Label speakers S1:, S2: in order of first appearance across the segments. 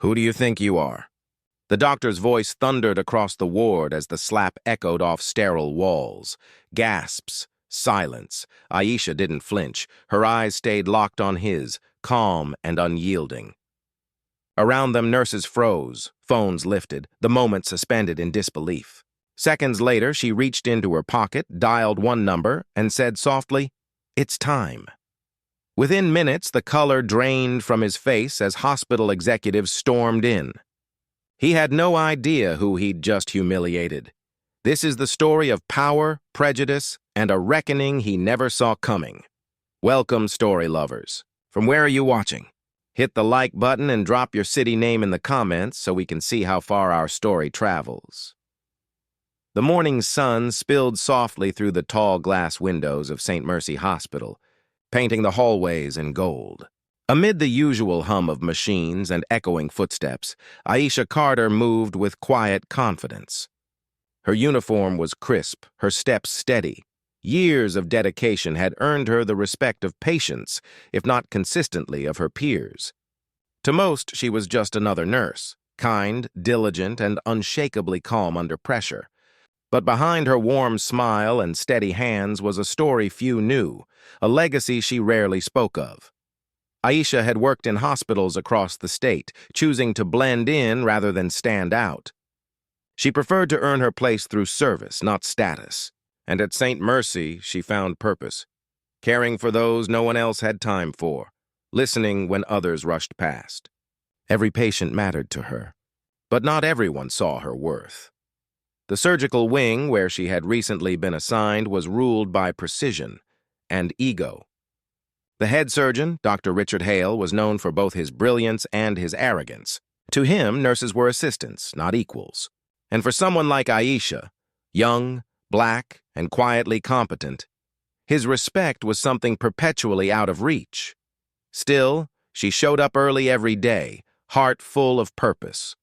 S1: Who do you think you are? The doctor's voice thundered across the ward as the slap echoed off sterile walls. Gasps. Silence. Aisha didn't flinch. Her eyes stayed locked on his, calm and unyielding. Around them, nurses froze, phones lifted, the moment suspended in disbelief. Seconds later, she reached into her pocket, dialed one number, and said softly, "It's time." Within minutes, the color drained from his face as hospital executives stormed in. He had no idea who he'd just humiliated. This is the story of power, prejudice, and a reckoning he never saw coming. Welcome, story lovers. From where are you watching? Hit the like button and drop your city name in the comments so we can see how far our story travels. The morning sun spilled softly through the tall glass windows of St. Mercy Hospital, painting the hallways in gold. Amid the usual hum of machines and echoing footsteps, Aisha Carter moved with quiet confidence. Her uniform was crisp, her steps steady. Years of dedication had earned her the respect of patients, if not consistently of her peers. To most, she was just another nurse, kind, diligent, and unshakably calm under pressure. But behind her warm smile and steady hands was a story few knew, a legacy she rarely spoke of. Aisha had worked in hospitals across the state, choosing to blend in rather than stand out. She preferred to earn her place through service, not status. And at St. Mercy, she found purpose, caring for those no one else had time for, listening when others rushed past. Every patient mattered to her, but not everyone saw her worth. The surgical wing, where she had recently been assigned, was ruled by precision and ego. The head surgeon, Dr. Richard Hale, was known for both his brilliance and his arrogance. To him, nurses were assistants, not equals. And for someone like Aisha, young, black, and quietly competent, his respect was something perpetually out of reach. Still, she showed up early every day, heart full of purpose.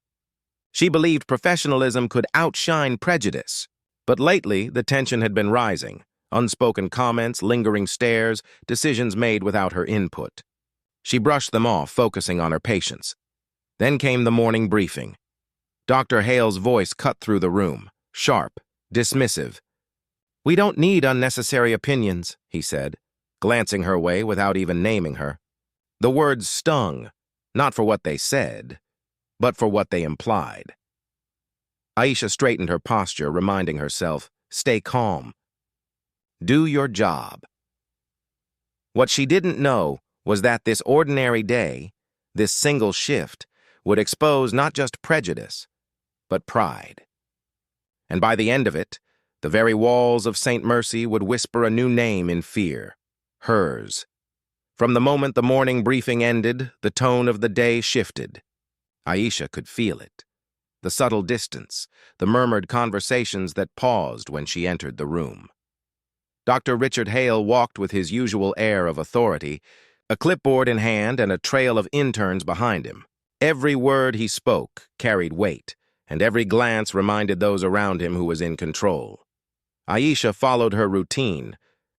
S1: She believed professionalism could outshine prejudice, but lately the tension had been rising. Unspoken comments, lingering stares, decisions made without her input. She brushed them off, focusing on her patients. Then came the morning briefing. Dr. Hale's voice cut through the room, sharp, dismissive. "We don't need unnecessary opinions," he said, glancing her way without even naming her. The words stung, not for what they said, but for what they implied. Aisha straightened her posture, reminding herself, stay calm. Do your job. What she didn't know was that this ordinary day, this single shift, would expose not just prejudice, but pride. And by the end of it, the very walls of St. Mercy would whisper a new name in fear, hers. From the moment the morning briefing ended, the tone of the day shifted. Aisha could feel it. The subtle distance, the murmured conversations that paused when she entered the room. Dr. Richard Hale walked with his usual air of authority, a clipboard in hand and a trail of interns behind him. Every word he spoke carried weight, and every glance reminded those around him who was in control. Aisha followed her routine,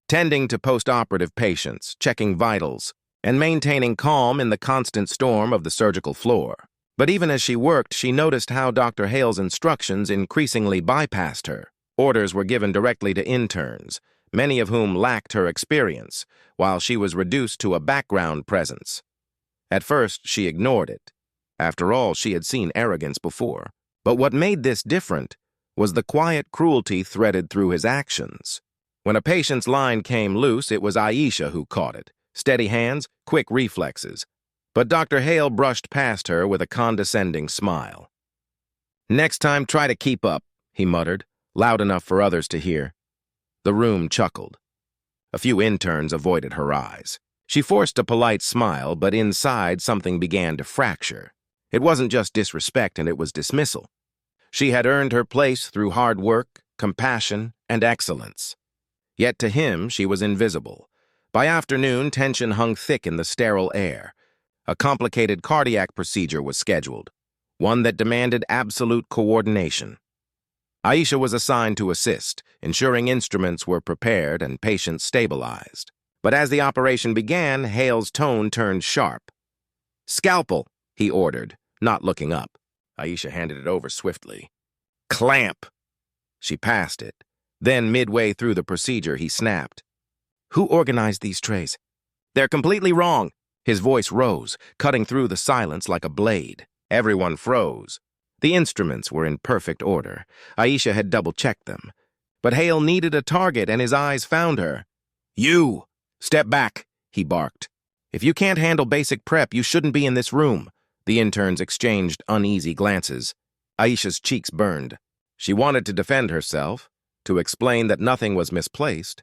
S1: tending to post-operative patients, checking vitals, and maintaining calm in the constant storm of the surgical floor. But even as she worked, she noticed how Dr. Hale's instructions increasingly bypassed her. Orders were given directly to interns, many of whom lacked her experience, while she was reduced to a background presence. At first, she ignored it. After all, she had seen arrogance before. But what made this different was the quiet cruelty threaded through his actions. When a patient's line came loose, it was Aisha who caught it. Steady hands, quick reflexes. But Dr. Hale brushed past her with a condescending smile. "Next time, try to keep up," he muttered, loud enough for others to hear. The room chuckled. A few interns avoided her eyes. She forced a polite smile, but inside something began to fracture. It wasn't just disrespect, and it was dismissal. She had earned her place through hard work, compassion, and excellence. Yet to him, she was invisible. By afternoon, tension hung thick in the sterile air. A complicated cardiac procedure was scheduled, one that demanded absolute coordination. Aisha was assigned to assist, ensuring instruments were prepared and patients stabilized. But as the operation began, Hale's tone turned sharp. "Scalpel," he ordered, not looking up. Aisha handed it over swiftly. Clamp! She passed it. Then, midway through the procedure, he snapped. Who organized these trays? They're completely wrong. His voice rose, cutting through the silence like a blade. Everyone froze. The instruments were in perfect order. Aisha had double-checked them. But Hale needed a target, and his eyes found her. You! Step back, he barked. If you can't handle basic prep, you shouldn't be in this room. The interns exchanged uneasy glances. Aisha's cheeks burned. She wanted to defend herself, to explain that nothing was misplaced,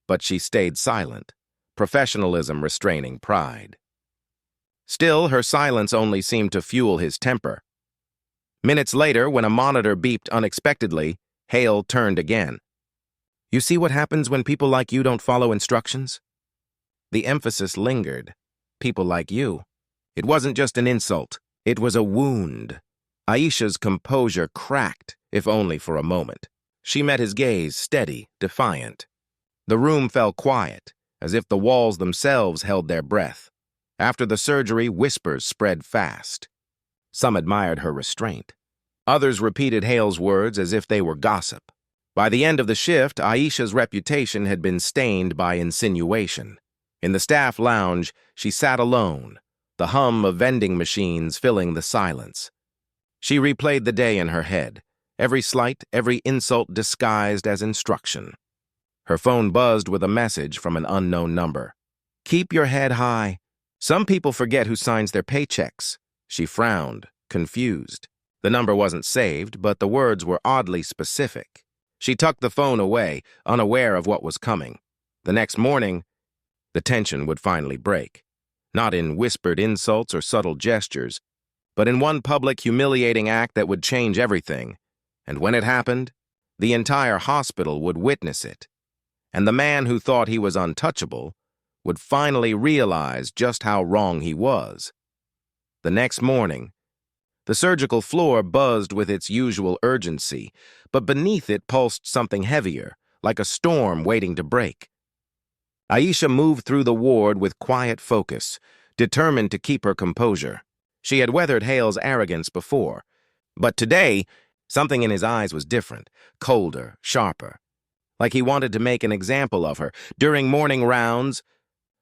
S1: but she stayed silent, professionalism restraining pride. Still, her silence only seemed to fuel his temper. Minutes later, when a monitor beeped unexpectedly, Hale turned again. You see what happens when people like you don't follow instructions? The emphasis lingered. People like you. It wasn't just an insult. It was a wound. Aisha's composure cracked, if only for a moment. She met his gaze, steady, defiant. The room fell quiet, as if the walls themselves held their breath. After the surgery, whispers spread fast. Some admired her restraint. Others repeated Hale's words as if they were gossip. By the end of the shift, Aisha's reputation had been stained by insinuation. In the staff lounge, she sat alone, the hum of vending machines filling the silence. She replayed the day in her head, every slight, every insult disguised as instruction. Her phone buzzed with a message from an unknown number. Keep your head high. Some people forget who signs their paychecks. She frowned, confused. The number wasn't saved, but the words were oddly specific. She tucked the phone away, unaware of what was coming. The next morning, the tension would finally break. Not in whispered insults or subtle gestures, but in one public, humiliating act that would change everything. And when it happened, the entire hospital would witness it. And the man who thought he was untouchable would finally realize just how wrong he was. The next morning, the surgical floor buzzed with its usual urgency, but beneath it pulsed something heavier, like a storm waiting to break. Aisha moved through the ward with quiet focus, determined to keep her composure. She had weathered Hale's arrogance before, but today, something in his eyes was different, colder, sharper. Like he wanted to make an example of her. During morning rounds,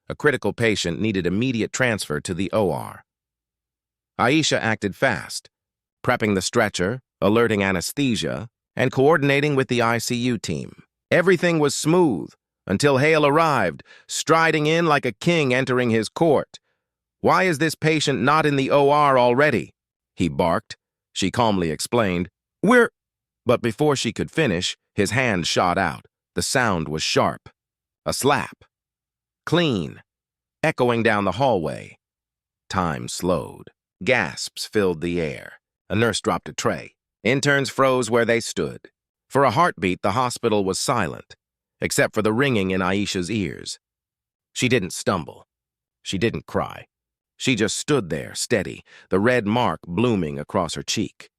S1: a critical patient needed immediate transfer to the OR. Aisha acted fast, prepping the stretcher, alerting anesthesia, and coordinating with the ICU team. Everything was smooth until Hale arrived, striding in like a king entering his court. Why is this patient not in the OR already? He barked. She calmly explained, But before she could finish, his hand shot out. The sound was sharp. A slap. Clean. Echoing down the hallway. Time slowed. Gasps filled the air. A nurse dropped a tray. Interns froze where they stood. For a heartbeat, the hospital was silent, except for the ringing in Aisha's ears. She didn't stumble. She didn't cry. She just stood there, steady, the red mark blooming across her cheek.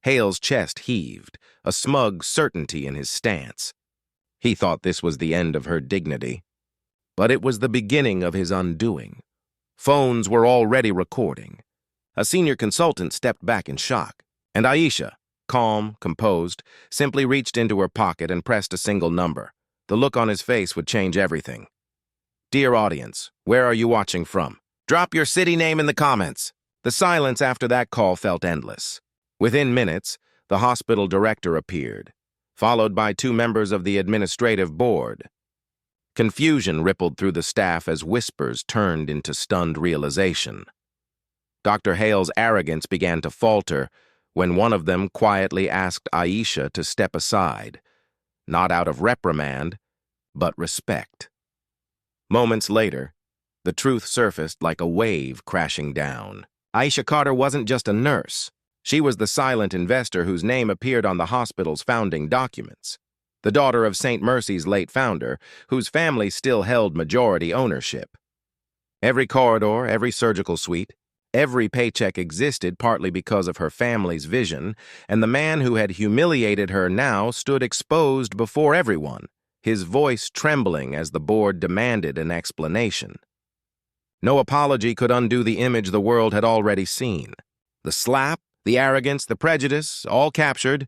S1: Hale's chest heaved, a smug certainty in his stance. He thought this was the end of her dignity. But it was the beginning of his undoing. Phones were already recording. A senior consultant stepped back in shock, and Aisha, calm, composed, simply reached into her pocket and pressed a single number. The look on his face would change everything. Dear audience, where are you watching from? Drop your city name in the comments. The silence after that call felt endless. Within minutes, the hospital director appeared, followed by 2 members of the administrative board. Confusion rippled through the staff as whispers turned into stunned realization. Dr. Hale's arrogance began to falter when one of them quietly asked Aisha to step aside, not out of reprimand, but respect. Moments later, the truth surfaced like a wave crashing down. Aisha Carter wasn't just a nurse. She was the silent investor whose name appeared on the hospital's founding documents. The daughter of St. Mercy's late founder, whose family still held majority ownership. Every corridor, every surgical suite, every paycheck existed partly because of her family's vision, and the man who had humiliated her now stood exposed before everyone, his voice trembling as the board demanded an explanation. No apology could undo the image the world had already seen. The slap, the arrogance, the prejudice, all captured,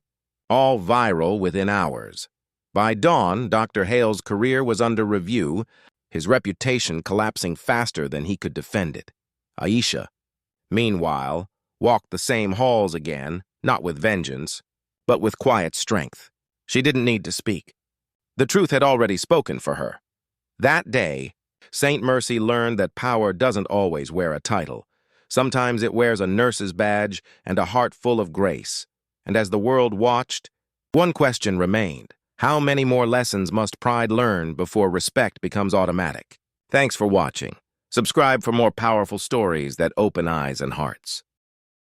S1: all viral within hours. By dawn, Dr. Hale's career was under review, his reputation collapsing faster than he could defend it. Aisha, meanwhile, walked the same halls again, not with vengeance, but with quiet strength. She didn't need to speak. The truth had already spoken for her. That day, Saint Mercy learned that power doesn't always wear a title. Sometimes it wears a nurse's badge and a heart full of grace. And as the world watched, one question remained. How many more lessons must pride learn before respect becomes automatic? Thanks for watching. Subscribe for more powerful stories that open eyes and hearts.